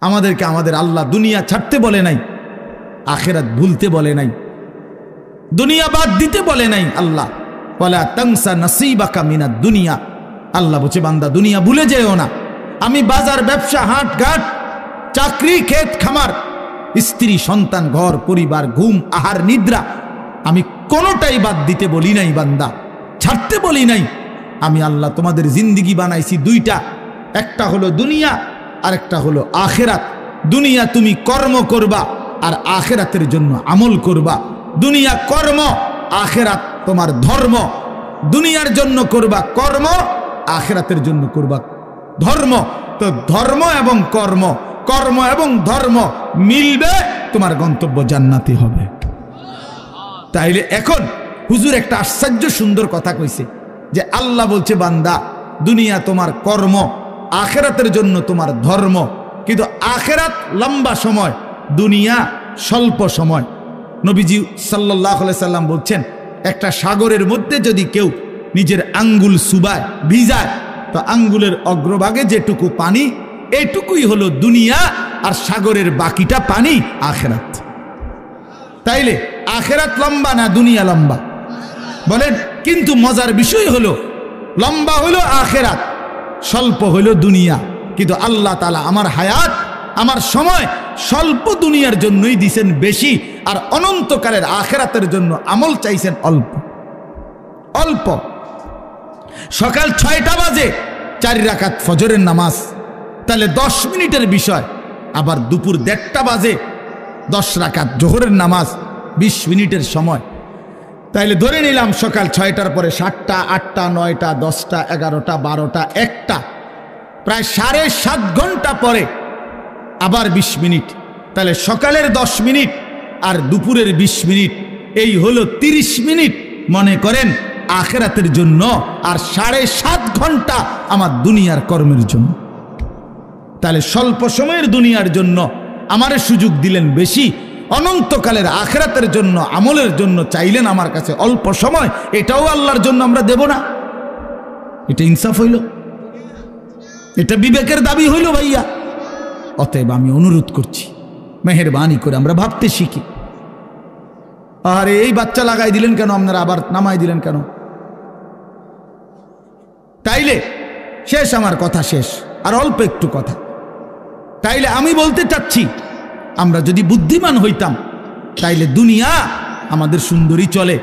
আমাদেরকে আমাদের আল্লাহ দুনিয়া ছাড়তে বলে নাই, আখিরাত ভুলতে বলে নাই, দুনিয়া বাদ দিতে বলে নাই। আল্লাহ ওয়ালা তানসা নাসিবাকা মিনাদ দুনিয়া, আল্লাহ বলছে বান্দা দুনিয়া ভুলে যেও না। আমি বাজার, ব্যবসা, হাট ঘাট, চাকরি, ক্ষেত খামার, স্ত্রী, সন্তান, ঘর পরিবার, ঘুম, আহার, নিদ্রা, আমি কোনোটাই বাদ দিতে বলি নাই বান্দা, ছাড়তে বলি নাই। আমি আল্লাহ তোমাদের জিন্দিগি বানাইছি দুইটা, একটা হলো দুনিয়া আর একটা হলো আখিরাত। দুনিয়া তুমি কর্ম করবা আর আখিরাতের জন্য আমল করবা। দুনিয়া কর্ম, আখিরাত তোমার ধর্ম। দুনিয়ার জন্য করবা কর্ম, আখিরাতের জন্য করবা ধর্ম। তো ধর্ম এবং কর্ম, কর্ম এবং ধর্ম মিলবে, তোমার গন্তব্য জান্নাতি হবে। তাইলে এখন হুজুর একটা আশ্চর্য সুন্দর কথা কইছে যে আল্লাহ বলছে বান্দা দুনিয়া তোমার কর্ম, আখিরাতের জন্য তোমার ধর্ম। কিন্তু আখিরাত লম্বা সময়, দুনিয়া স্বল্প সময়। নবীজি সাল্লাল্লাহু আলাইহি সাল্লাম বলছেন একটা সাগরের মধ্যে যদি কেউ নিজের আঙ্গুল চুবায়, ভিজায়, তো আঙ্গুলের অগ্রভাগে যেটুকু পানি, এইটুকুই হলো দুনিয়া, আর সাগরের বাকিটা পানি আখিরাত। তাইলে আখিরাত লম্বা না দুনিয়া লম্বা? বলেন। কিন্তু মজার বিষয় হলো লম্বা হলো আখিরাত, স্বল্প হলো দুনিয়া। কিন্তু আল্লাহ তাআলা আমার হায়াত, আমার সময় স্বল্প দুনিয়ার জন্যই দিছেন বেশি, আর অনন্তকালের আখিরাতের জন্য আমল চাইছেন অল্প অল্প। সকাল 6টা বাজে 4 রাকাত ফজরের নামাজ, তাহলে 10 মিনিটের বিষয়। আবার দুপুর 1:30টা বাজে 10 রাকাত জোহরের নামাজ, 20 মিনিটের সময়। তাইলে ধরে নিলাম সকাল 6টার পরে 7টা, 8টা, 9টা, 10টা, 11টা, 12টা, 1টা, প্রায় 7.5 ঘন্টা পরে আবার 20 মিনিট। তাহলে সকালের 10 মিনিট আর দুপুরের 20 মিনিট, এই হলো 30 মিনিট মনে করেন আখিরাতের জন্য, আর 7.5 ঘন্টা আমার দুনিয়ার কর্মের জন্য। তাহলে স্বল্প সময়ের দুনিয়ার জন্য আমারে সুযোগ দিলেন বেশি, অনন্তকালের আখিরাতের জন্য আমলের জন্য চাইলেন আমার কাছে অল্প সময়। এটাও আল্লাহর জন্য আমরা দেব না? এটা ইনসাফ হইল? এটা বিবেকের দাবি হইল ভাইয়া? অতএব আমি অনুরোধ করছি, মেহেরবানি করে আমরা ভাবতে শিখি। আরে এই বাচ্চা লাগাই দিলেন কেন আপনারা, আবার নামাই দিলেন কেন? তাইলে শেষ, আমার কথা শেষ, আর অল্প একটু কথা। তাইলে আমি বলতে চাচ্ছি, আমরা যদি বুদ্ধিমান হইতাম তাইলে দুনিয়া আমাদের সুন্দরী চলে,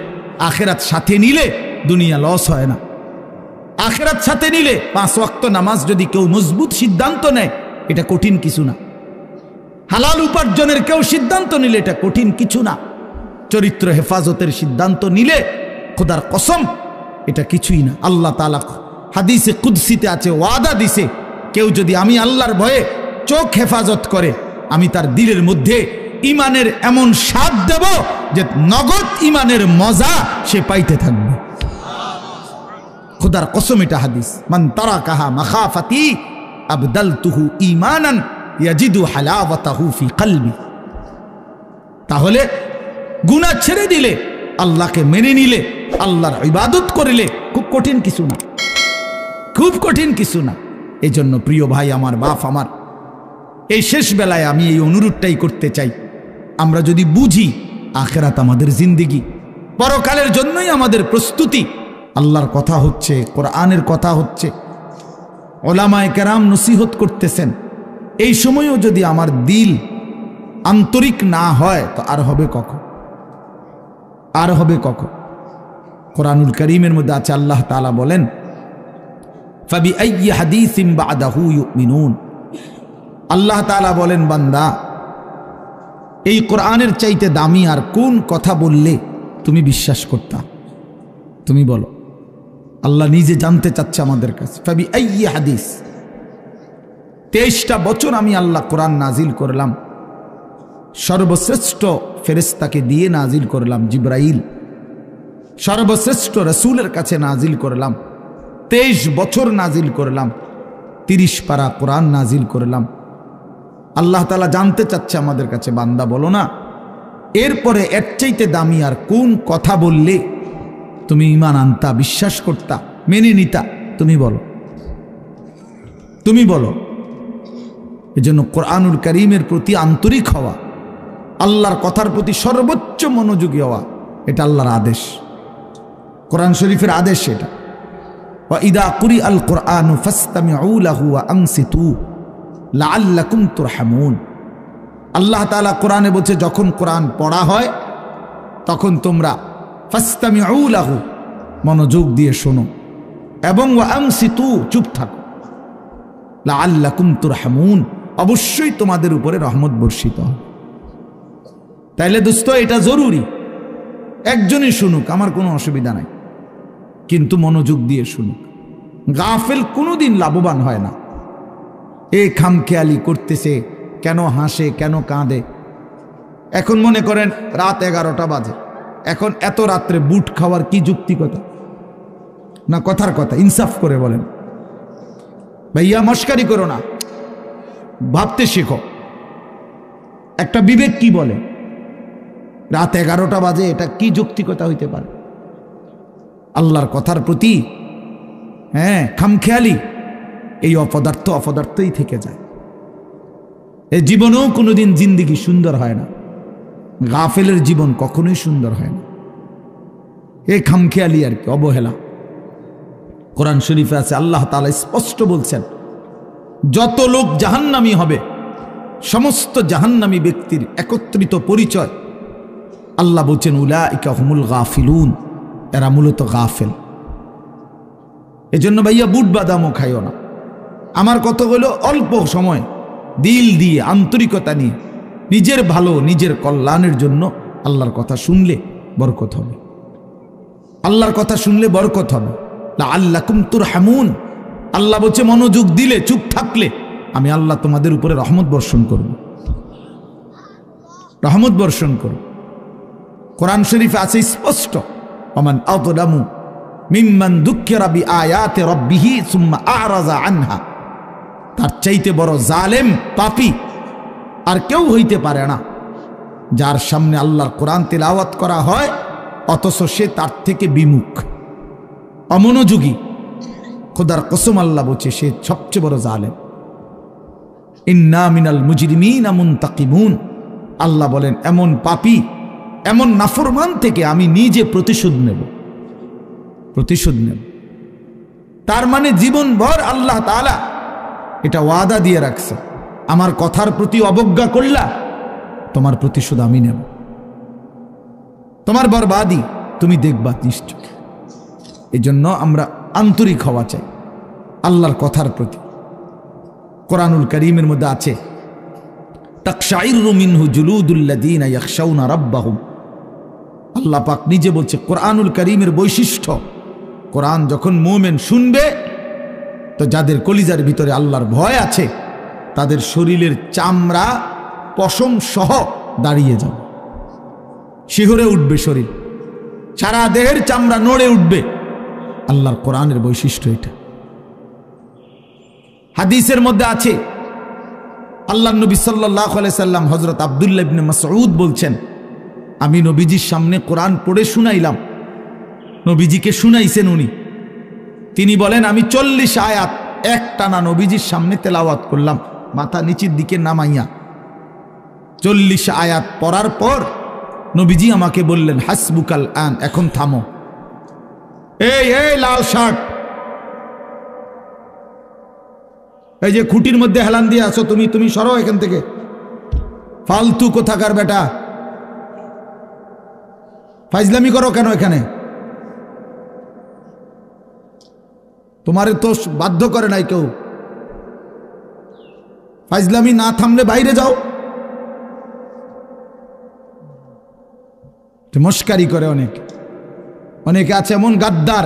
আখিরাত সাথে নিলে দুনিয়া লস হয় না। আখিরাত সাথে নিলে 5 ওয়াক্ত নামাজ যদি কেউ মজবুত সিদ্ধান্ত নেয়, এটা কঠিন কিছু না। হালাল উপার্জনের কেউ সিদ্ধান্ত নিলে এটা কঠিন কিছু না। চরিত্র হেফাজতের সিদ্ধান্ত নিলে খোদার কসম এটা কিছুই না। আল্লাহ তাআলা হাদিসে কুদসিতে আছে, ওয়াদা দিছে, কেউ যদি আমি আল্লাহর ভয়ে চোখ হেফাজত করে, আমি তার দিলের মধ্যে ইমানের এমন স্বাদ দেব যে নগদ ইমানের মজা সে পাইতে থাকবে। খোদার কসম, এটা হাদিস। মান তারাকাহা মাখাফাতি আবদালতুহু ঈমানান ইয়াজিদু হালাওয়াতাহু ফি কলবি। তাহলে গুনাহ ছেড়ে দিলে, আল্লাহকে মেনে নিলে, আল্লাহর ইবাদত করিলে খুব কঠিন কিছু না, খুব কঠিন কিছু না। এই জন্য প্রিয় ভাই আমার, বাপ আমার, এই শেষ বেলায় আমি এই অনুরোধটাই করতে চাই, আমরা যদি বুঝি আখিরাত আমাদের জিন্দেগি, পরকালের জন্যই আমাদের প্রস্তুতি। আল্লাহর কথা হচ্ছে, কোরআনের কথা হচ্ছে, ওলামায়ে কেরাম নসিহত করতেছেন, এই সময়ও যদি আমার দিল আন্তরিক না হয় তো আর হবে কখন? আর হবে কখন? কোরআনুল কারীমের মধ্যে আছে, আল্লাহ তাআলা বলেন, ফাবিআইয়ি হাদিসিন বা'দাহু ইউমিনুন। আল্লাহ তাআলা বলেন, বান্দা এই কোরআনের চাইতে দামি আর কোন কথা বললে তুমি বিশ্বাস করতা? তুমি বলো। আল্লাহ নিজে জানতে চাচ্ছে আমাদের কাছে। ফাবিআইয়ি হাদিস, 23টা বছর আমি আল্লাহ কোরআন নাজিল করলাম, সর্বশ্রেষ্ঠ ফেরেশতাকে দিয়ে নাজিল করলাম, জিবরাইল, সর্বশ্রেষ্ঠ রাসূলের কাছে নাজিল করলাম, 23 বছর নাজিল করলাম, 30 পারা কোরআন নাজিল করলাম। আল্লাহ তাআলা জানতে চাচ্ছে আমাদের কাছে, বান্দা বলো না এরপরে এর চাইতে দামি আর কোন কথা বললে তুমি ঈমান আনতা, বিশ্বাস করতা, মেনে নিতা? তুমি বলো, তুমি বলো। এজন্য কোরআনুল কারীমের প্রতি আন্তরিক হওয়া, আল্লাহর কথার প্রতি সর্বোচ্চ মনোযোগী হওয়া, এটা আল্লাহর আদেশ, কোরআন শরীফের আদেশ এটা। ওয়া ইদা কুরিআল কুরআনু ফাসতামিউ লাহু ওয়া আনসিতু লাআল্লাকুম তুরহামুন। আল্লাহ তাআলা কোরআনে বলছে যখন কোরআন পড়া হয় তখন তোমরা ফাসতামিউ লাহু মনোযোগ দিয়ে শোনো, এবং ওয়া আনসিতু চুপ থাকো, লাআল্লাকুম তুরহামুন অবশ্যই তোমাদের উপরে রহমত বর্ষিত হবে। তাইলে দোস্ত এটা জরুরি, একজনই শুনুক আমার কোনো অসুবিধা নাই, কিন্তু মনোযোগ দিয়ে শুনুক। গাফেল কোনোদিন লাভবান হয় না। এ খামখেয়ালি করতেছে, কেন হাসে, কেন কাঁদে। এখন মনে করেন রাত 11টা বাজে, এখন এত রাত্রে বুট খাওয়ার কি যুক্তিকতা না? কথার কথা, ইনসাফ করে বলেন ভাইয়া, মস্কারি করো না, ভাবতে শেখো। একটা বিবেক কি বলে রাত 11টা বাজে, এটা কি যৌক্তিকতা হইতে পারে? আল্লাহর কথার প্রতি খামখেয়ালি, এই অপদার্থই থেকে যায়। এই জীবনেও কোনোদিন জিন্দিগি সুন্দর হয় না, গাফেলের জীবন কখনোই সুন্দর হয় না। এই খামখেয়ালি আর কি, অবহেলা। কোরআন শরীফে আছে, আল্লাহ তাআলা স্পষ্ট বলছেন যত লোক জাহান্নামী হবে, সমস্ত জাহান্নামী ব্যক্তির একত্রিত পরিচয় আল্লাহ বলছেন উলাইকা হুমুল গাফিলুন, এরা মূলত গাফেল। এজন্য ভাইয়া বুট বাদামও খাইও না। আমার কথা হলো অল্প সময় দিল দিয়ে আন্তরিকতা নিয়ে নিজের ভালো, নিজের কল্যাণের জন্য আল্লাহর কথা শুনলে বরকত হবে, আল্লাহর কথা শুনলে বরকত হবে। লাআল্লাকুম তুরহামুন, আল্লাহ বলছে মনোযোগ দিলে, চুপ থাকলে আমি আল্লাহ তোমাদের উপরে রহমত বর্ষণ করব, রহমত বর্ষণ করব। কোরআন শরীফে আছে স্পষ্ট, ওমান আযলামু মিম্মান যুক্কিরা বিআয়াতি রাব্বিহি সুম্মা আ'রাযা আনহা। তার চাইতে বড় জালেম, পাপী আর কেউ হইতে পারে না, যার সামনে আল্লাহর কোরআন তেলাওয়াত করা হয় অথচ সে তার থেকে বিমুখ, অমনোযোগী। খোদার কসম আল্লাহ বলছে সে সবচেয়ে বড় জালেম। ইন্না মিনাল মুজরিমিনা মুনতাকিমুন, আল্লাহ বলেন এমন পাপী, এমন নাফরমান থেকে আমি নিজে প্রতিশোধ নেব, প্রতিশোধ নেব। তার মানে জীবনভর আল্লাহ তাআলা এটা ওয়াদা দিয়ে রাখছে, আমার কথার প্রতি অবজ্ঞা করলা, তোমার প্রতিশোধ আমি নেব, তোমার বরবাদি তুমি দেখবা নিশ্চয়। এই জন্য আমরা আন্তরিক হওয়া চাই আল্লাহর কথার প্রতি। কোরআনুল কারীমের মধ্যে আছে তাকশাইরু মিনহু জুলুদুল্লাযীনা ইয়াখশাউনা রাব্বাহুম। আল্লাহ পাক নিজে বলছে কোরআনুল কারীমের বৈশিষ্ট্য, কোরআন যখন মুমিন শুনবে তো যাদের কলিজার ভিতরে আল্লাহর ভয় আছে তাদের শরীরের চামড়া পশম সহ দাঁড়িয়ে যাবে, শিহরে উঠবে শরীর, সারা দেহের চামড়া নড়ে উঠবে। আল্লাহর কোরআনের বৈশিষ্ট্য এটা। হাদিসের মধ্যে আছে আল্লাহ নবী সাল্লাল্লাহু আলাইহি সাল্লাম হযরত আব্দুল্লাহ ইবনে মাসউদ বলছেন, আমি নবীজির সামনে কোরআন পড়ে শুনাইলাম, নবীজিকে শুনাইছেন উনি। তিনি বলেন আমি 40 আয়াত একটানা নবীজির সামনে তেলাওয়াত করলাম, মাথা নিচের দিকে নামাইয়া। 40 আয়াত পড়ার পর নবীজি আমাকে বললেন হাসবুকাল আন, এখন থামো। এই লাল শার্ট, এই যে খুঁটির মধ্যে হেলান দিয়ে আছো তুমি, তুমি সরো এখান থেকে, ফালতু কোথাকার বেটা, ফাইজলামি করো কেন এখানে? তোমারে তো বাধ্য করে নাই কেউ, ফাইজলামি না থামলে বাইরে যাও। মস্কারি করে অনেকে আছে এমন গাদ্দার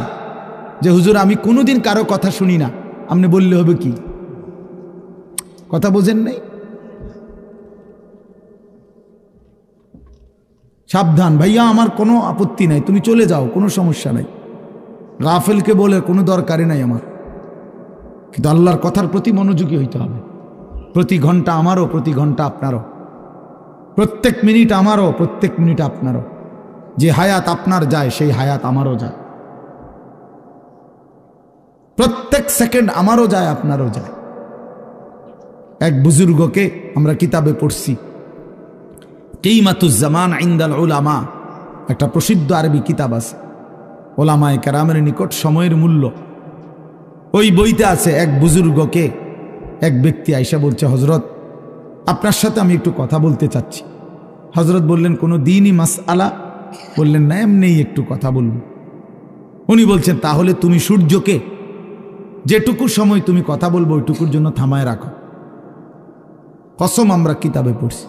যে হুজুর আমি কোনোদিন কারো কথা শুনি না, আপনি বললে হবে কি? কথা বোঝেন নাই? সাবধান ভাইয়া, আমার কোনো আপত্তি নাই, তুমি চলে যাও, কোনো সমস্যা নাই। গাফেলকে বলে কোনো দরকারই নাই আমার, কিন্তু আল্লাহর কথার প্রতি মনোযোগী হইতে হবে। প্রতি ঘন্টা আমারও, প্রতি ঘন্টা আপনারও, প্রত্যেক মিনিট আমারও, প্রত্যেক মিনিট আপনারও। যে হায়াত আপনার যায় সেই হায়াত আমারও যায়, প্রত্যেক সেকেন্ড আমারও যায় আপনারও যায়। এক বুজুর্গকে আমরা কিতাবে পড়ছি, কিমাতুজ জামান ইনদাল উলামা, একটা প্রসিদ্ধ আরবি কিতাব আছে ওলামায়ে কেরামের নিকট সময়ের মূল্য। ওই বইতে আছে এক বুজুর্গকে এক ব্যক্তি আইসা বলছে, হজরত আপনার সাথে আমি একটু কথা বলতে চাচ্ছি। হজরত বললেন, কোনো দিনই মাসআলা? বললেন, না, এমনিই একটু কথা বলবো। উনি বলছেন, তাহলে তুমি সূর্যকে যেটুকু সময় তুমি কথা বলবো ওইটুকুর জন্য থামায় রাখো। কসম, আমরা কিতাবে পড়ছি।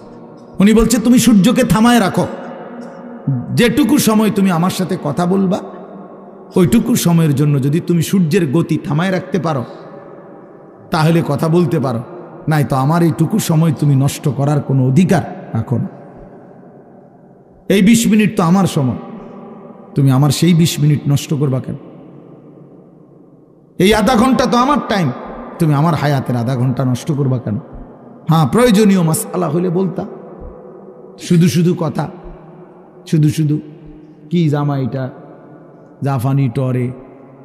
উনি বলছে, তুমি সূর্যকে থামায় রাখো, যেটুকু সময় তুমি আমার সাথে কথা বলবা ওইটুকু সময়ের জন্য যদি তুমি সূর্যের গতি থামায় রাখতে পারো তাহলে কথা বলতে পারো, নাই তো আমার এইটুকু সময় তুমি নষ্ট করার কোনো অধিকার রাখো না। এই 20 মিনিট তো আমার সময়, তুমি আমার সেই 20 মিনিট নষ্ট করবা কেন? এই আধা ঘন্টা তো আমার টাইম, তুমি আমার হায়াতের আধা ঘন্টা নষ্ট করবা কেন? হ্যাঁ, প্রয়োজনীয় মাসআলা হলে বলতা, শুধু শুধু কথা, শুধু শুধু কি জামা এটা জাফানি টরে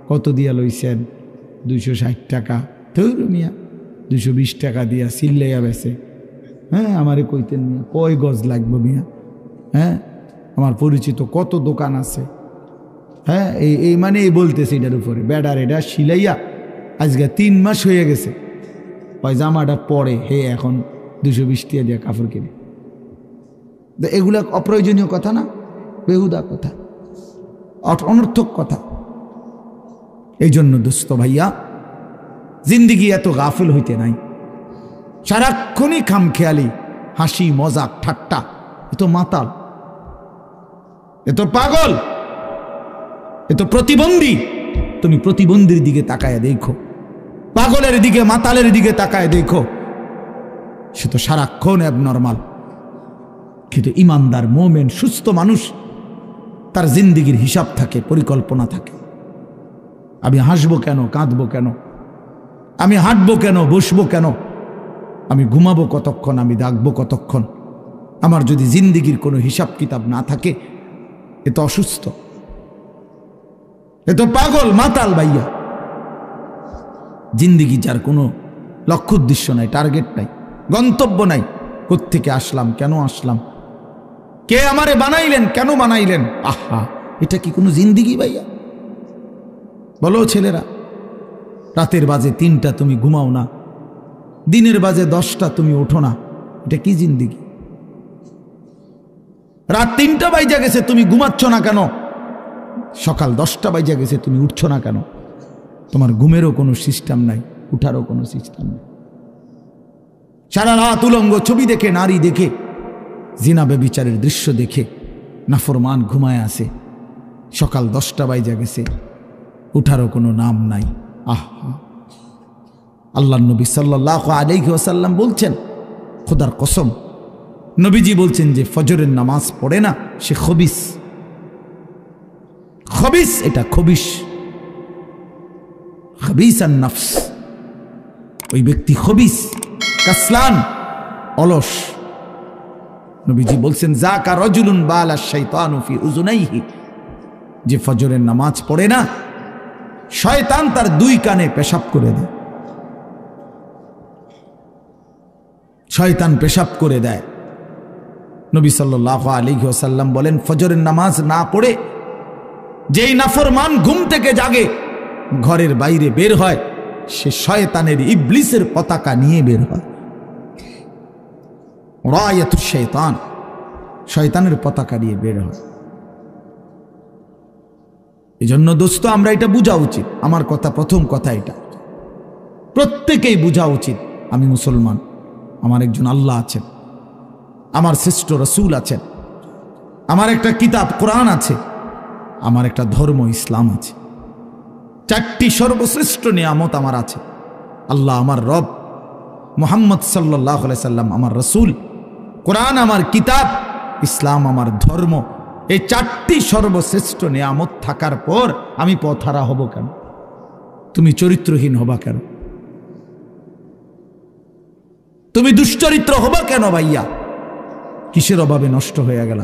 কত দিয়া লইছেন? 260 টাকা। ধুর মিয়া, 220 টাকা দিয়া সিল্লাইয়া বেছে। হ্যাঁ, আমারে কইতেন মিয়া কয় গজ লাগবে মিয়া? হ্যাঁ, আমার পরিচিত কত দোকান আছে। হ্যাঁ, এই মানে এই বলতেছে এটার উপরে বেডার এটা সিলাইয়া আজকে 3 মাস হয়ে গেছে, ওই জামাটা পরে হে এখন 220 টাকা দিয়ে কাপড় কিনে। এগুলা অপ্রয়োজনীয় কথা না, বেহুদা কথা, অনর্থক কথা। এই জন্য দোস্ত ভাইয়া, জিন্দিগি এত গাফিল হইতে নাই। সারাক্ষণই খামখেয়ালি, হাসি মজাক ঠাট্টা, এ তো মাতাল, এ তো পাগল, এ তো প্রতিবন্ধী। তুমি প্রতিবন্ধীর দিকে তাকায় দেখো, পাগলের দিকে মাতালের দিকে তাকায় দেখো, সে তো সারাক্ষণ অ্যাবনর্মাল। কিন্তু ইমানদার মোমেন সুস্থ মানুষ, তার জিন্দিগির হিসাব থাকে, পরিকল্পনা থাকে। আমি হাসবো কেন, কাঁদবো কেন, আমি হাঁটবো কেন, বসবো কেন, আমি ঘুমাবো কতক্ষণ, আমি জাগবো কতক্ষণ। আমার যদি জিন্দিগির কোনো হিসাব কিতাব না থাকে, এ তো অসুস্থ, এ তো পাগল মাতাল ভাইয়া। জিন্দিগি যার কোনো লক্ষ্য উদ্দেশ্য নাই, টার্গেট নাই, গন্তব্য নাই, কোত্থেকে আসলাম, কেন আসলাম, কে আমারে বানাইলেন, কেন বানাইলেন। আহা, এটা কি কোনো জিন্দিগি ভাইয়া? বলো ছেলেরা, রাতের বাজে 3টা তুমি ঘুমাও না, দিনের বাজে 10টা তুমি ওঠো না, এটা কি জিন্দিগি? রাত 3টা বাইজা গেছে তুমি ঘুমাচ্ছ না কেন? সকাল 10টা বাইজা গেছে তুমি উঠছো না কেন? তোমার ঘুমেরও কোনো সিস্টেম নাই, উঠারও কোনো সিস্টেম নাই। সারা রাত উলঙ্গ ছবি দেখে, নারী দেখে, জিনা ব্যভিচারের দৃশ্য দেখে নাফরমান ঘুমায় আছে। সকাল 10টা বাইজা গেছে, উঠারও কোনো নাম নাই। আহা, আল্লাহর নবী সাল্লাল্লাহু আলাইহি ওয়াসাল্লাম বলছেন, খোদার কসম, নবীজি বলছেন যে ফজরের নামাজ পড়ে না সে খবিস। খবিস, এটা খবিস, খবিসান নফস। ওই ব্যক্তি খবিস, কাসলান, অলস। নবীজি বলছেন, যাকা রাজুলুন বালা শাইতানু ফি উযুনাইহি, যে ফজরের নামাজ পড়ে না শয়তান তার 2 কানে পেশাব করে দেয়। শয়তান পেশাব করে দেয়। নবী সাল্লাল্লাহু আলাইহি ওয়াসাল্লাম বলেন, ফজরের নামাজ না পড়ে যেই নাফরমান ঘুম থেকে জাগে, ঘরের বাইরে বের হয়, সে শয়তানের, ইবলিসের পতাকা নিয়ে বের হয়। রায়াতুশ শাইতান, শয়তানের পতাকা নিয়ে বের হয়। এজন্য দোস্ত, আমরা এটা বোঝা উচিত। আমার কথা, প্রথম কথা এটা প্রত্যেকেই বোঝা উচিত, আমি মুসলমান, আমার একজন আল্লাহ আছেন, আমার শ্রেষ্ঠ রাসূল আছেন, আমার একটা কিতাব কোরআন আছে, আমার একটা ধর্ম ইসলাম আছে। 4টি সর্বশ্রেষ্ঠ নিয়ামত আমার আছে। আল্লাহ আমার রব, মুহাম্মদ সাল্লাল্লাহু আলাইহি সাল্লাম আমার রাসূল, কোরআন আমার কিতাব, ইসলাম আমার ধর্ম। এই 4টি সর্বশ্রেষ্ঠ নিয়ামত থাকার পর আমি পথহারা হব কেন? তুমি চরিত্রহীন হবা কেন? তুমি দুশ্চরিত্র হবা কেন ভাইয়া? কিসের অভাবে নষ্ট হয়ে গেল?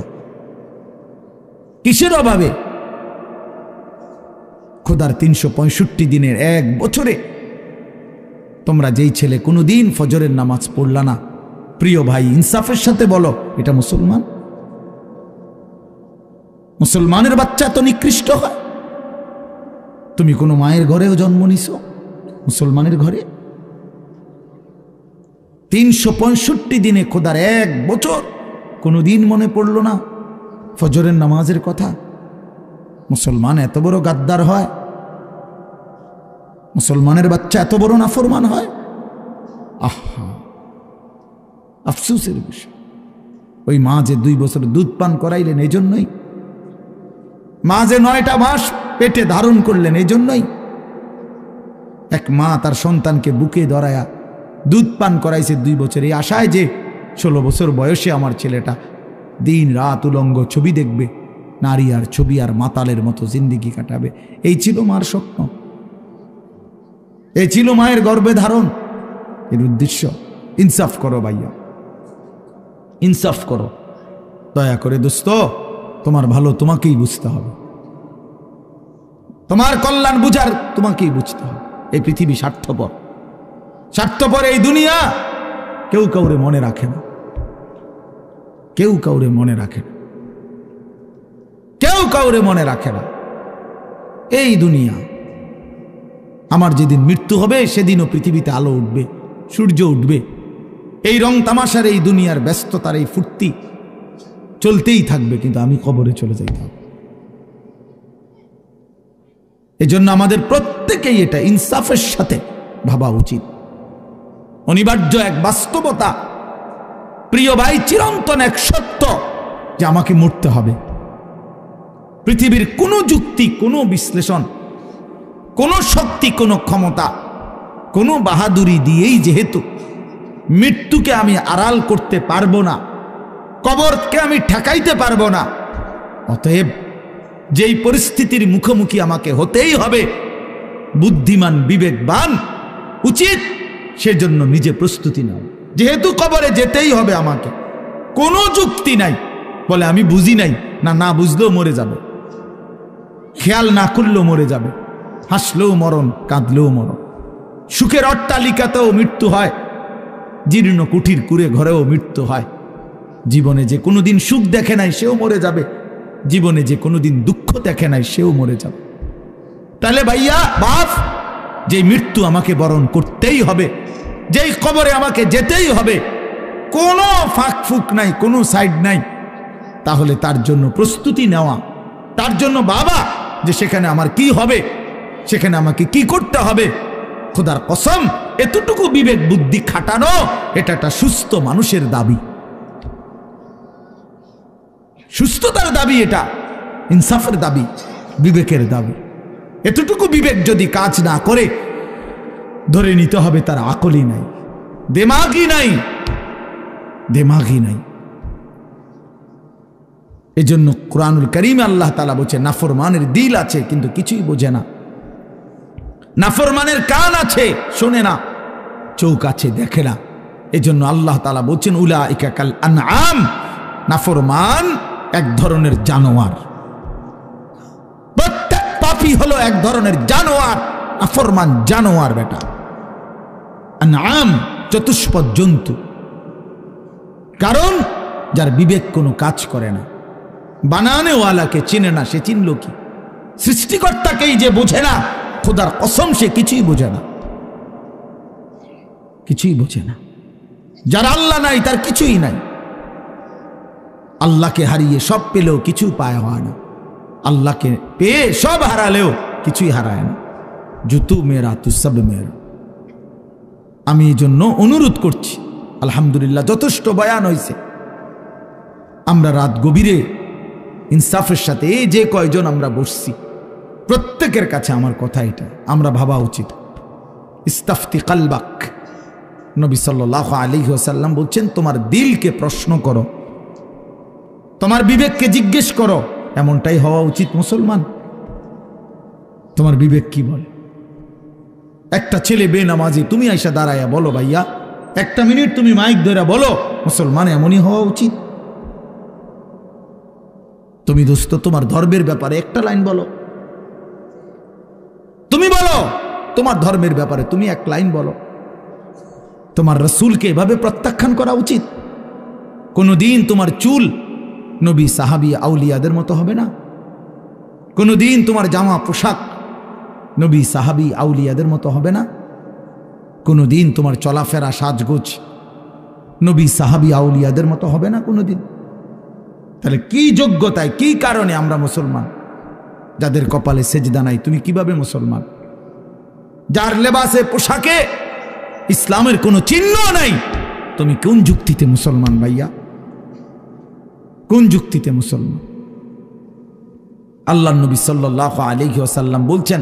কিসের অভাবে? খোদার 365 দিনের 1 বছরে তোমরা যেই ছেলে কোনোদিন ফজরের নামাজ পড়লা না, প্রিয় ভাই ইনসাফের সাথে বলো এটা মুসলমান? মুসলমানের বাচ্চা তো নিকৃষ্ট হয়। তুমি কোনো মায়ের ঘরেও জন্ম নিছো, মুসলমানের ঘরে 365 দিনে খোদার 1 বছর কোনোদিন মনে পড়লো না ফজরের নামাজের কথা? মুসলমান এত বড় গাদ্দার হয়? মুসলমানের বাচ্চা এত বড় নাফরমান হয়? আহা, আফসোসের বিষয়। ওই মা যে 2 বছর দুধ পান করাইলেন এই জন্যই, মা যে 9টা মাস পেটে ধারণ করলেন এই জন্যই, এক মা তার সন্তানকে বুকে ধরায়া দুধ পান করাইছে 2 বছর, এই আশায় যে 16 বছর বয়সে আমার ছেলেটা দিন রাত উলঙ্গ ছবি দেখবে, নারী আর ছবি আর মাতালের মতো জিন্দিগি কাটাবে। এই ছিল মার স্বপ্ন, এই ছিল মায়ের গর্ভে ধারণ, এর উদ্দেশ্য। ইনসাফ করো ভাইয়া, ইনসাফ করো দয়া করে। দোস্ত, তোমার ভালো তোমাকেই বুঝতে হবে, তোমার কল্যাণ বুঝার তোমাকেই বুঝতে হবে। এই পৃথিবী স্বার্থপর, স্বার্থপর এই দুনিয়া। কেউ কাউরে মনে রাখে না, কেউ কাউরে মনে রাখে না, কেউ কাউরে মনে রাখে না। এই দুনিয়া, আমার যেদিন মৃত্যু হবে সেদিনও পৃথিবীতে আলো উঠবে, সূর্য উঠবে। এই রং তামাশার এই দুনিয়ার ব্যস্ততার এই ফুর্তি চলতেই থাকবে, কিন্তু আমি কবরে চলে যাইতে হবে। এজন্য আমাদের প্রত্যেকেই এটা ইনসাফের সাথে ভাবা উচিত। অনিবার্য এক বাস্তবতা, প্রিয় ভাই, চিরন্তন এক সত্য যে আমাকে মরতে হবে। পৃথিবীর কোনো যুক্তি, কোনো বিশ্লেষণ, কোনো শক্তি, কোনো ক্ষমতা, কোনো বাহাদুরি দিয়েই যেহেতু মৃত্যুকে আমি আড়াল করতে পারবো না, কবরকে আমি ঠেকাইতে পারবো না, অতএব যেই পরিস্থিতির মুখোমুখি আমাকে হতেই হবে, বুদ্ধিমান বিবেকবান উচিত সেজন্য নিজে প্রস্তুতি নাও। যেহেতু কবরে যেতেই হবে আমাকে, কোনো যুক্তি নাই বলে আমি বুঝি নাই, না না বুঝলেও মরে যাবে, খেয়াল না করলেও মরে যাবে, হাসলেও মরণ, কাঁদলেও মরণ। সুখের অট্টালিকাতেও মৃত্যু হয়, জীর্ণ কুঠির কুড়ে ঘরেও মৃত্যু হয়। জীবনে যে কোনোদিন সুখ দেখে নাই সেও মরে যাবে, জীবনে যে কোনোদিন দুঃখ দেখে নাই সেও মরে যাবে। তাহলে ভাইয়া বাপ, যে মৃত্যু আমাকে বরণ করতেই হবে, যেই কবরে আমাকে যেতেই হবে, কোনো ফাঁক ফুক নাই, কোনো সাইড নাই, তাহলে তার জন্য প্রস্তুতি নেওয়া, তার জন্য বাবা যে সেখানে আমার কি হবে, সেখানে আমাকে কি করতে হবে, খোদার কসম এতটুকু বিবেক বুদ্ধি খাটানো এটা একটা সুস্থ মানুষের দাবি, সুস্থতার দাবি, এটা ইনসাফের দাবি, বিবেকের দাবি। এতটুকু বিবেক যদি কাজ না করে, ধরে নিতে হবে তার আকলই নাই, দেমাগই নাই, দেমাগই নাই। এজন্য কুরআনুল কারীমে আল্লাহ তাআলা বলছে, নাফরমানের দিল আছে কিন্তু কিছুই বোঝে না, নাফরমানের কান আছে শোনে না, চোখ আছে দেখে না। এজন্য আল্লাহ তাআলা বলছেন, উলাইকা কাল আনআম, নাফরমান এক ধরনের জানোয়ার। প্রত্যেক পাপী হলো এক ধরনের জানোয়ার, নাফরমান জানোয়ার বেটা। আনআম চতুষ্পদ জন্তু, কারণ যার বিবেক কোনো কাজ করে না, বানানেওয়ালাকে চিনে না, সে চিনল কি? সৃষ্টিকর্তাকেই যে বোঝে না, খোদার কসম সে কিছুই বোঝে না, কিছুই বোঝে না। যার আল্লাহ নাই তার কিছুই নাই। আল্লাহকে হারিয়ে সব পেলেও কিছু পায় হয় না, আল্লাহকে পেয়ে সব হারালেও কিছুই হারায় না। জুতু মেরা তু সব মেরা। আমি এই জন্য অনুরোধ করছি, আলহামদুলিল্লাহ যথেষ্ট বয়ান হয়েছে। আমরা রাত গভীরে ইনসাফের সাথে এই যে কয়জন আমরা বসছি, প্রত্যেকের কাছে আমার কথা এটা, আমরা ভাবা উচিত। ইস্তাফতি কালবাক, নবী সাল্লাল্লাহু আলাইহি ওয়াসাল্লাম বলছেন, তোমার দিলকে প্রশ্ন করো, তোমার বিবেককে জিজ্ঞেস করো। এমনটাই হওয়া উচিত মুসলমান। তোমার বিবেক কি বলে? একটা ছেলে বেনামাজি, তুমি আইসা দাঁড়াইয়া বলো, ভাইয়া 1 মিনিট তুমি মাইক ধরে বলো, মুসলমান এমনই হওয়া উচিত। তুমি দোস্ত তোমার ধর্মের ব্যাপারে একটা লাইন বলো, তুমি বলো তোমার ধর্মের ব্যাপারে তুমি 1 লাইন বলো। তোমার রসুলকে এভাবে প্রত্যাখ্যান করা উচিত। কোনোদিন তোমার চুল নবী সাহাবী আউলিয়াদের মতো হবে না। কোনোদিন তোমার জামা পোশাক নবী সাহাবী আউলিয়াদের মতো হবে না। কোনোদিন তোমার চলাফেরা সাজগোজ নবী সাহাবী আউলিয়াদের মতো হবে না কোনোদিন। তাহলে কি যোগ্যতায়, কি কারণে আমরা মুসলমান? যাদের কপালে সেজদা নাই, তুমি কিভাবে মুসলমান? যার লেবাসে পোশাকে ইসলামের কোনো চিহ্ন নাই, তুমি কোন যুক্তিতে মুসলমান ভাইয়া? কোন যুক্তিতে মুসলমান? আল্লাহ নবী সাল্লাল্লাহু আলাইহি ওয়াসাল্লাম বলছেন,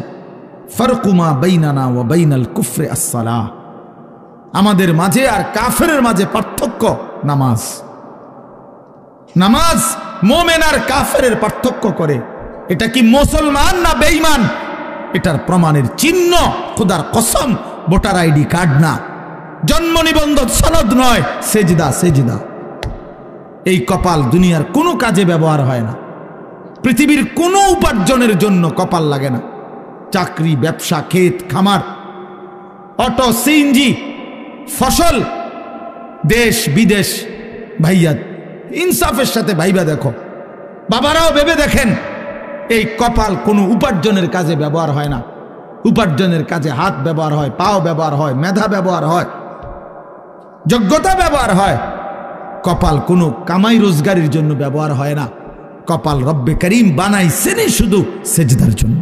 ফারকু মা বাইনানা ওয়া বাইনাল কুফরি আস-সালাহ, আমাদের মাঝে আর কাফেরের মাঝে পার্থক্য নামাজ। নামাজ মুমিন আর কাফেরের পার্থক্য করে। এটা কি মুসলমান না বেঈমান? এটার প্রমাণের চিহ্ন খোদার কসম ভোটার আইডি কার্ড না, জন্ম নিবন্ধন সনদ নয়, সেজদা। সেজদা এই কপাল দুনিয়ার কোনো কাজে ব্যবহার হয় না। পৃথিবীর কোনো উপার্জনের জন্য কপাল লাগে না। চাকরি, ব্যবসা, ক্ষেত খামার, অটো, সিএনজি, ফসল, দেশ বিদেশ, ভাইয়া ইনসাফের সাথে ভাইবা দেখো, বাবারাও ভেবে দেখেন, এই কপাল কোনো উপার্জনের কাজে ব্যবহার হয় না। উপার্জনের কাজে হাত ব্যবহার হয়, পাও ব্যবহার হয়, মেধা ব্যবহার হয়, যোগ্যতা ব্যবহার হয়। কপাল কোনো কামাই রোজগারের জন্য ব্যবহার হয় না। কপাল রব্বে করিম বানাইছেন শুধু সেজদার জন্য,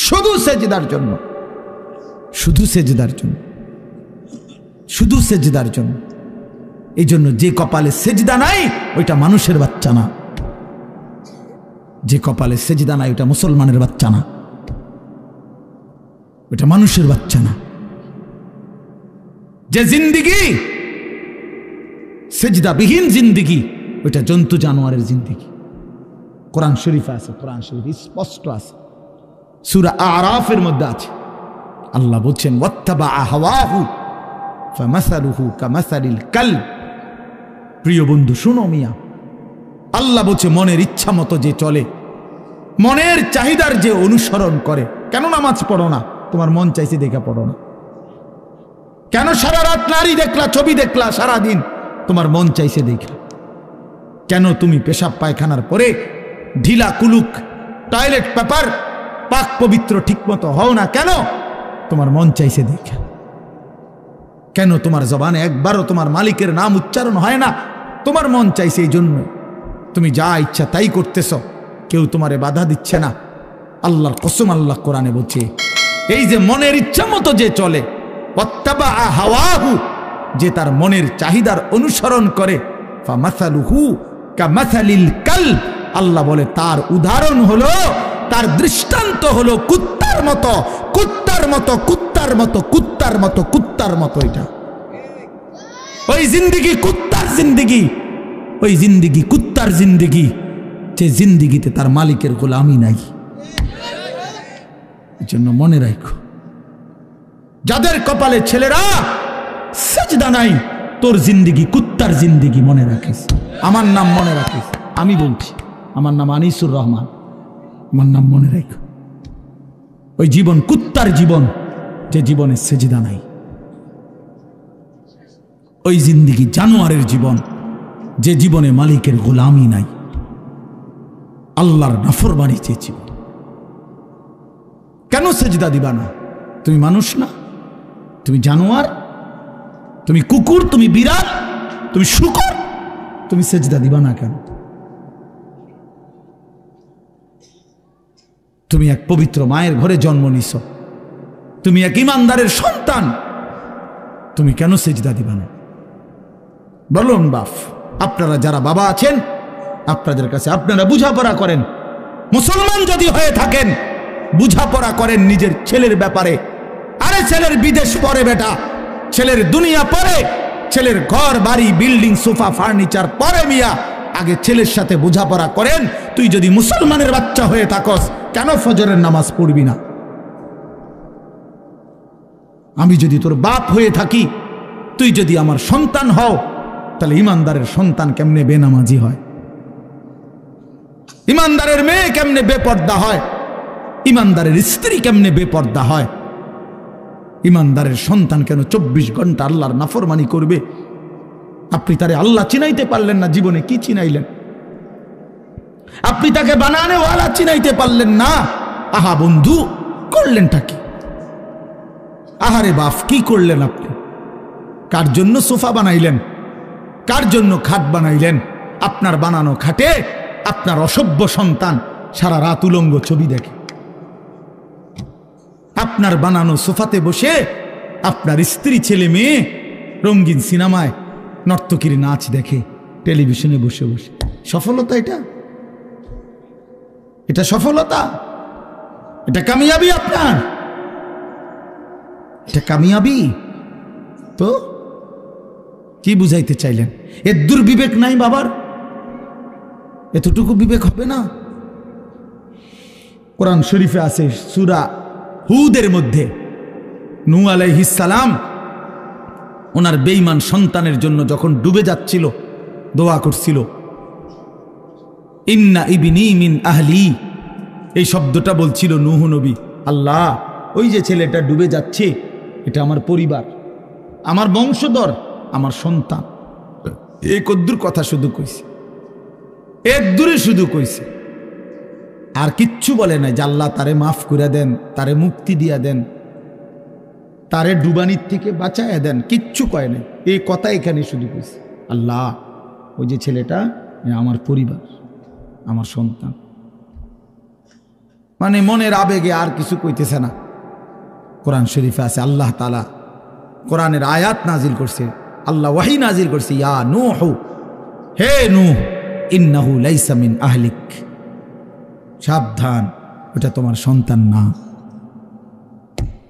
শুধু সেজদার জন্য, শুধু সেজদার জন্য, শুধু সেজদার জন্য। এই জন্য যে কপালে সেজদা নাই ওইটা মানুষের বাচ্চা না। যে কপালে সেজদা নাই ওটা মুসলমানের বাচ্চা না, ওটা মানুষের বাচ্চা না। যে জিন্দিগি সেজদাবিহীন জিন্দিগি, ওইটা জন্তু জানোয়ারের জিন্দিগি। কোরআন শরীফে আছে, কোরআন শরীফ স্পষ্ট আছে, সূরা আরাফের মধ্যে আছে। আল্লাহ বলছেন, ওয়াত্তাবা হাওয়াহু ফামাসালুহু কামাসালিল কালব। প্রিয় বন্ধু শোনো মিয়া, আল্লাহ বলছে মনের ইচ্ছা মতো যে চলে, মনের চাহিদার যে অনুসরণ করে। কেন নামাজ পড়ো না? তোমার মন চাইছে দেখে পড়ো না। কেন সারা রাত নারী দেখলা, ছবি দেখলা সারাদিন? তোমার মন চাইছে দেখে। কেন তুমি পেশাব পায়খানার পরে ঢিলা কুলুক টয়লেট পেপার পাক পবিত্র ঠিক মতো হও না? কেন? তোমার মন চাইছে দেখে। কেন তোমার জবানে একবারও তোমার মালিকের নাম উচ্চারণ হয় না? তোমার মন চাইছে। এই জন্য তুমি যা ইচ্ছা তাই করতেছ, কেউ তোমারে বাধা দিচ্ছে না। আল্লাহর কসম, আল্লাহ কোরআনে বলছে, এই যে মনের ইচ্ছা মতো যে চলে, ওয়াত্তাবা হাওয়াহু, যে তার মনের চাহিদার অনুসরণ করে, ফামাসালুহু কামাসালিল কালব, আল্লাহ বলে তার উদাহরণ হলো, তার দৃষ্টান্ত হলো কুত্তার মতো, কুত্তার মতো, কুত্তার মতো, কুত্তার মতো, কুত্তার মতো। এটা ওই জিন্দিগি কুত্তার জিন্দিগি, ওই জিন্দিগি কুত্তার জিন্দিগি, যে জিন্দিগিতে তার মালিকের গোলামি নাই। এই জন্য মনে রাখো, যাদের কপালে ছেলেরা সেজদা নাই, তোর জিন্দিগি কুত্তার জিন্দিগি, মনে রাখিস। আমার নাম মনে রাখিস, আমি বলছি, আমার নাম আনিসুর রহমান, আমার নাম মনে রাখো। ওই জীবন কুত্তার জীবন, যে জীবনে সেজদা নাই। ওই জিন্দিগি জানোয়ারের জীবন, যে জীবনে মালিকের গোলামি নাই, আল্লাহর নাফরমানি যে জীবন। কেন সেজদা দিবা না? তুমি মানুষ না? তুমি জানোয়ার? তুমি কুকুর? তুমি বিড়াল? তুমি শূকর? তুমি সেজদা দিবা না কেন? তুমি এক পবিত্র মায়ের ঘরে জন্ম নিছ, তুমি এক ইমানদারের সন্তান, তুমি কেন সেজদা দিবা না? বলুন বাপ, আপনারা যারা বাবা আছেন, আপনাদের কাছে আপনারা বুঝাপড়া করেন। মুসলমান যদি হয়ে থাকেন, বুঝাপড়া করেন নিজের ছেলের ব্যাপারে। আরে ছেলের বিদেশ পরে বেটা, ছেলের দুনিয়া পরে, ছেলের ঘর বাড়ি বিল্ডিং সোফা ফার্নিচার পরে মিয়া। আগে ছেলের সাথে বোঝাপড়া করেন। তুই যদি মুসলমানের বাচ্চা হয়ে থাকস, কেন ফজরের নামাজ পড়বি না? আমি যদি তোর বাপ হয়ে থাকি, তুই যদি আমার সন্তান হও, তাহলে ইমানদারের সন্তান কেমনে বেনামাজি হয়? ইমানদারের মেয়ে কেমনে বেপর্দা হয়? ইমানদারের স্ত্রী কেমনে বেপর্দা হয়? ইমানদারের সন্তান কেন 24 ঘন্টা আল্লাহর নাফরমানি করবে? আপনি তারে আল্লাহ চিনাইতে পারলেন না, জীবনে কি চিনাইলেন? আপনি তাকে বানানে ওয়ালা চিনাইতে পারলেন না। আহা বন্ধু, করলেনটা কি? আহারে বাপ, কি করলেন আপনি? কার জন্য সোফা বানাইলেন? কার জন্য খাট বানাইলেন? আপনার বানানো খাটে আপনার অসভ্য সন্তান সারা রাত উলঙ্গ ছবি দেখে। আপনার বানানো সোফাতে বসে আপনার স্ত্রী, ছেলে মেয়ে রঙিন সিনেমায় নর্তকীর নাচ দেখে টেলিভিশনে বসে বসে। সফলতা এটা? এটা সফলতা? এটা কামিয়াবি আপনার? এটা কামিয়াবি? তো কি বুঝাইতে চাইলেন? এর দুর্বিবেক নাই বাবার? এতটুকু বিবেক হবে না? কোরআন শরীফে আছে সূরা হুদের মধ্যে নূহ আলাইহিস সালাম ওনার বেঈমান সন্তানের জন্য যখন ডুবে যাচ্ছিল দোয়া করছিল, ইন্না ইবনি মিন আহলি। এই শব্দটা বলছিল নূহ নবী, আল্লাহ ওই যে ছেলেটা ডুবে যাচ্ছে এটা আমার পরিবার, আমার বংশধর, আমার সন্তান। এই কদ্দুর কথা শুধু কইছে, এর দূরে শুধু কইছে, আর কিচ্ছু বলে নাই যে আল্লাহ তারে মাফ করে দেন, তারে মুক্তি দিয়া দেন, তারে ডুবানির থেকে বাঁচাইয়া দেন, কিচ্ছু কয় নাই। এই কথা এখানে শুধু কইছে, আল্লাহ ওই যে ছেলেটা আমার পরিবার, আমার সন্তান। মানে মনের আবেগে আর কিছু কইতেছে না। কোরআন শরীফে আছে আল্লাহ তাআলা কোরআনের আয়াত নাজিল করছে, আল্লাহ ওয়াহি নাজিল করছে, ইয়া নূহ, হে নূহ, ইন্নাহু লাইসা মিন আহলিক, সাবধান ওটা তোমার সন্তান না।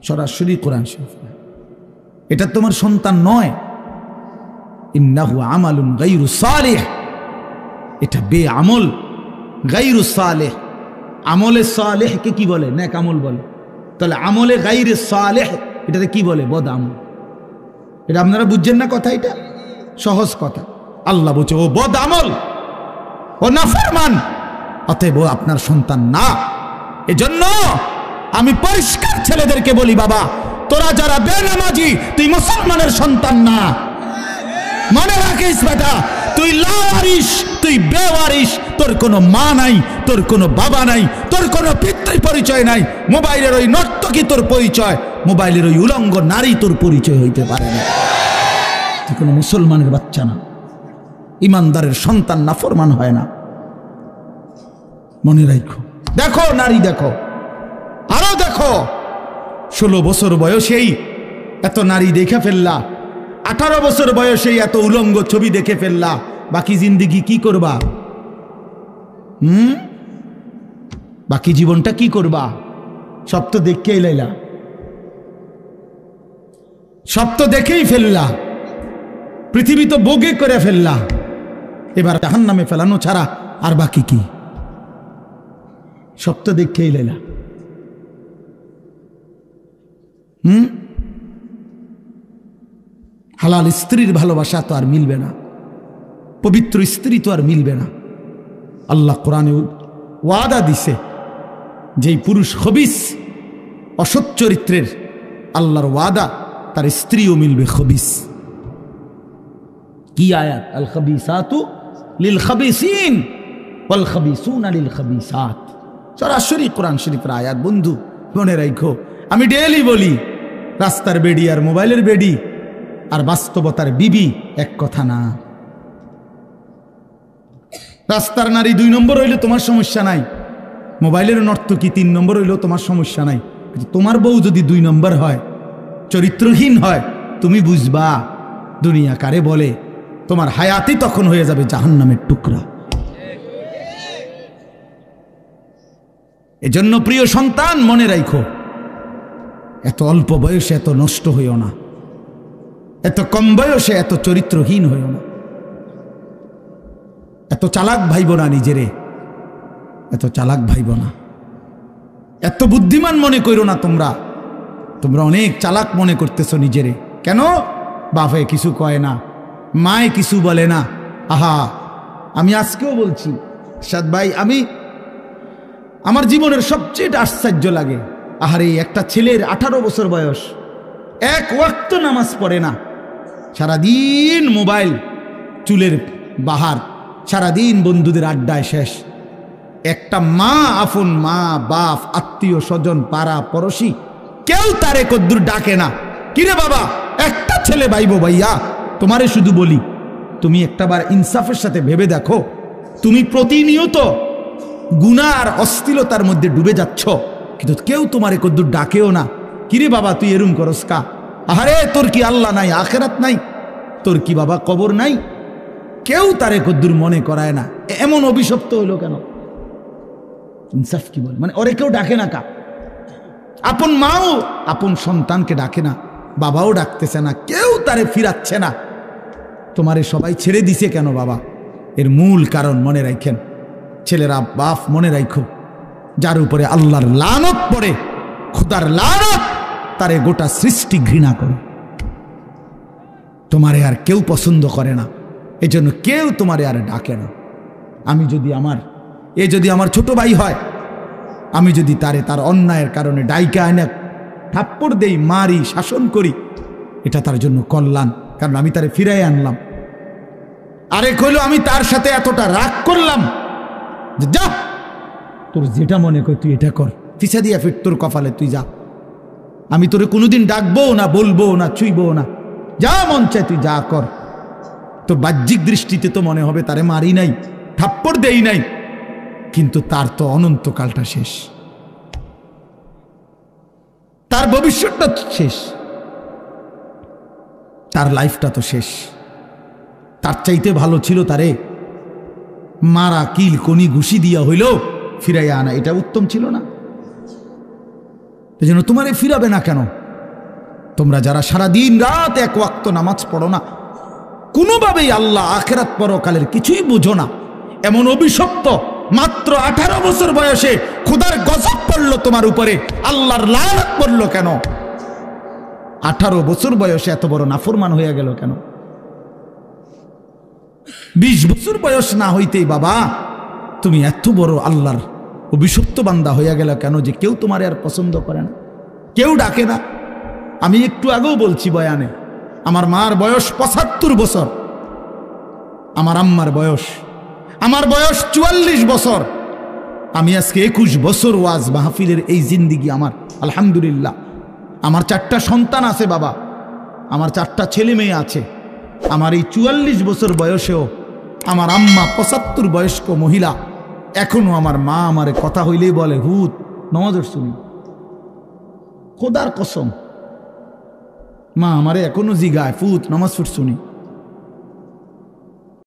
সরাসরি কোরআন শরীফ, এটা তোমার সন্তান নয়। ইন্নাহু আমালুন গায়রু সালিহ, এটা বেআমল, গায়রু সালেহ। আমলে সালেহকে কি বলে? নেক আমল বলে। তাহলে আমলে গায়রে সালেহ এটাতে কি বলে? বদ আমল। এটা আপনারা বুঝছেন না কথা? এটা সহজ কথা। আল্লাহ বলছে ও বদ আমল, ও নাফরমান, অতএব ও আপনার সন্তান না। এজন্য আমি পরিষ্কার ছেলেদেরকে বলি, বাবা তোরা যারা বেনামাজি, তুই মুসলমানের সন্তান না। মনে রাখিস বেটা, তুই লাওয়ারিস, তুই বেওয়ারিস, তোর কোনো মা নাই, তোর কোনো বাবা নাই, তোর কোনো পিতৃ পরিচয় নাই। মোবাইলের ওই নর্তকী তোর পরিচয়, মোবাইলের ওই উলঙ্গ নারী তোর পরিচয় হইতে পারে না। তুই কোনো মুসলমানের বাচ্চা না, ইমানদারের সন্তান নাফরমান হয় না। মনে রাখো। দেখো নারী, দেখো আরো দেখো, 16 বছর বয়সেই এত নারী দেখে ফেললা, 18 বছর বয়সেই এত উলঙ্গ ছবি দেখে ফেললা, বাকি জিন্দিগি কি করবা? বাকি জীবনটা কি করবা? সব তো দেখেই লাইলা, সব তো দেখেই ফেললা, পৃথিবী তো ভোগে করে ফেললা, এবার জাহান্নামে ফেলানো ছাড়া আর বাকি কি? সব তো দেখেই লাইলা। হালাল স্ত্রীর ভালোবাসা তো আর মিলবে না, পবিত্র স্ত্রী তো আর মিলবে না। আল্লাহ কোরআনে ওয়াদা দিছে, যেই পুরুষ খবিস, অসৎ চরিত্রের, আল্লাহর ওয়াদা তার স্ত্রীও মিলবে খবিস। কি আয়াত? আল খাবিসাতু লিল খাবিসিন ওয়াল খাবিসুনা লিল খাবিসাত। সরাসরি কোরআন শরীফের আয়াত। বন্ধু মনে রাখো, আমি ডেইলি বলি, রাস্তার বেডি আর মোবাইলের বেডি আর বাস্তবতার বিবি এক কথা না। রাস্তার নারী 2 নম্বর হইলে তোমার সমস্যা নাই, মোবাইলের নর্তকী 3 নম্বর হইলেও তোমার সমস্যা নাই। কিন্তু তোমার বউ যদি 2 নম্বর হয়, চরিত্রহীন হয়, তুমি বুঝবা দুনিয়া কারে বলে। তোমার হায়াতই তখন হয়ে যাবে জাহান্নামের টুকরা। এজন্য প্রিয় সন্তান মনে রাখো, এত অল্প বয়সে এত নষ্ট হইও না, এত কম বয়সে এত চরিত্রহীন হইও না, এত চালাক ভাইব না নিজেরে, এত চালাক ভাইব না, এত বুদ্ধিমান মনে করো না। তোমরা অনেক চালাক মনে করতেছো নিজেরে। কেন? বাপে কিছু কয় না, মায়ে কিছু বলে না। আহা, আমি আজকেও বলছি সাদ ভাই, আমার জীবনের সবচেয়ে আশ্চর্য লাগে, আহারে একটা ছেলের 18 বছর বয়স, এক ওয়াক্ত নামাজ পড়ে না, সারাদিন মোবাইল, চুলের বাহার, সারাদিন বন্ধুদের আড্ডায় শেষ। একটা মা, আপন মা, বাপ, আত্মীয় স্বজন, পাড়া পড়শি কেউ তারে কদ্দুর ডাকে না। কিরে বাবা, একটা ছেলে বাইবো ভাইয়া, তোমারে শুধু বলি, তুমি একটাবার ইনসাফের সাথে ভেবে দেখো, তুমি প্রতিনিয়ত গুনাহ আর অশ্লীলতার মধ্যে ডুবে যাচ্ছ, কিন্তু কেউ তোমারে কদ্দুর ডাকেও না। কিরে বাবা, তুই এরম করস কা? আরে তোর কি আল্লাহ নাই, আখেরাত নাই? তোর কি বাবা কবর নাই? কেউ তারে কদ্দুর মনে করায় না। এমন অভিশপ্ত হইল কেন? ইনসাফ কি বল, মানে ওরে কেউ ডাকে না কা? আপন মাও আপন সন্তানকে ডাকে না, বাবাও ডাকতেছে না, কেউ তারে ফিরাচ্ছে না। তোমারে সবাই ছেড়ে দিছে কেন বাবা? এর মূল কারণ মনে রাখেন, ছেলেরা বাপ মনে রাখো, যার উপরে আল্লাহর লানত পড়ে, খোদার লানত, তারে গোটা সৃষ্টি ঘৃণা করে। তোমারে আর কেউ পছন্দ করে না, এজন্য কেউ তোমারে আর ডাকে না। আমি যদি আমার ছোট ভাই হয়, আমি যদি তার অন্যায়ের কারণে ডাইকা আনে থাপ্পড় দেই, মারি, শাসন করি, এটা তার জন্য কল্যাণ, কারণ আমি তারে ফিরাই আনলাম। আরেক হইল আমি তার সাথে এতটা রাগ করলাম যে যা, তোর যেটা মনে কর তুই এটা কর, ফিসা দিয়া ফির তোর কপালে, তুই যা, আমি তোরে কোনোদিন ডাকবো না, বলবো না, ছুঁইবো না, যা মন চায় তুই যা কর। তো বাহ্যিক দৃষ্টিতে তো মনে হবে তারে মারি নাই, থাপ্পড় দেই নাই, কিন্তু তার তো অনন্তকালটা শেষ, তার ভবিষ্যৎটা শেষ, তার লাইফটা তো শেষ। তার চাইতে ভালো ছিল তারে মারা, কিল, কনি, ঘুষি দিয়া হইল ফিরাইয়া আনা, এটা উত্তম ছিল না? এই জন্য তোমারে ফিরাবে না কেন? তোমরা যারা সারাদিন রাত এক ওয়াক্ত নামাজ পড়ো না, কোনোভাবেই আল্লাহ, আখেরাত, পরকালের কিছুই বুঝো না, এমন অভিশপ্ত, মাত্র 18 বছর বয়সে খোদার গজব পড়লো তোমার উপরে, আল্লাহর লানত পড়লো কেন? 18 বছর বয়সে এত বড় নাফরমান হয়ে গেল কেন? 20 বছর বয়স না হইতেই বাবা তুমি এত বড় আল্লাহর অভিশপ্ত বান্দা হইয়া গেল কেন, যে কেউ তোমার আর পছন্দ করে না, কেউ ডাকে না? আমি একটু আগেও বলছি বয়ানে, আমার মার বয়স 75 বছর, আমার আম্মার বয়স, আমার বয়স 44 বছর। আমি আজকে 21 বছর ওয়াজ মাহফিলের এই জিন্দিগি আমার, আলহামদুলিল্লাহ। আমার 4টা সন্তান আছে বাবা, আমার 4টা ছেলে মেয়ে আছে। আমার এই 44 বছর বয়সেও আমার আম্মা 75 বয়স্ক মহিলা, এখনো আমার মা আমারে কথা হইলেই বলে, হুত নামাজ শুনি, খোদার কসম, মা আমারে এখনো জিগায়, ফুত নামাজ শুনি।